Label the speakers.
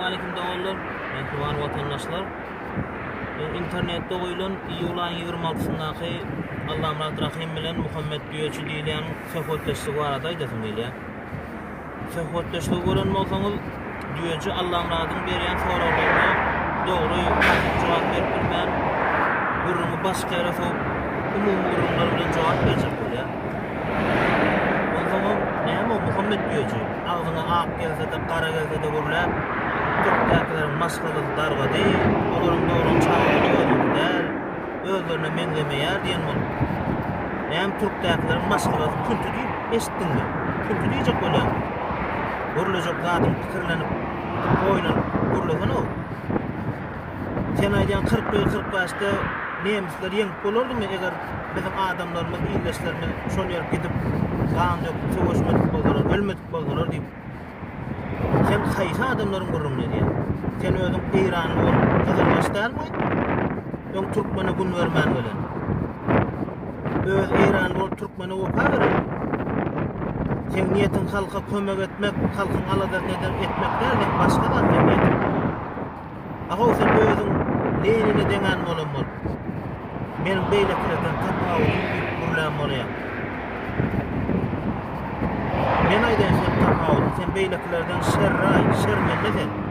Speaker 1: Assalamualaikum dağlar, mehriban vatandaşlar. İnternette koyulan iyulan 26'sındaki Allah'ım Rahim bilen Muhammed Düyöçü diýilen söhbetleşigi barada aýdasym diýilýär. Söhbetleşigi gören bolsaňyz Düyöçü Allah'ım Rahim berýän soralarına dogry jogap berip bilmän, gurrumy başga ýere soňup umumy gurrumlar bilen jogap berjek bolýar. Bolsaňyz näme Muhammed Düyöçü agzyna ak gelse de kara gelse de görläp Türklerden maskalyk darga değil, olaryň dogry çağırýar, özlerine meňzemeýär diýen bol. Näme Türklerden maskalyk kuntu diýip eşitdiňmi? Kuntu diýjek bolýar. Görülecek zadyň pikirlenip, oýlanıp, görülen o. Sen aýdýan 40-45'te nemisler ýeňip bolardymy eger bizim adamlarymyz, ýyldaşlarymyz şol ýere gidip gan döküp, söwüşmedik bolsalar, ölmedik bolsalar diýip. Sen haýsy adamlaryň gurrumny diýär. Sen özüň Irany bolup Kazakstanmy? Ýok Türkmene gün bermän bilen. Öz Iran bolup Türkmene opa berer. Sen niýetin halka kömek etmek, halkyň aladyny etmek däl, başga da niýet. Aga sen özüň Lenine deňän bolan bol. Menim beýleklerden tapawut problem bolýar. Men aýdym sen tapawut, sen beýleklerden şerray, şermende sen.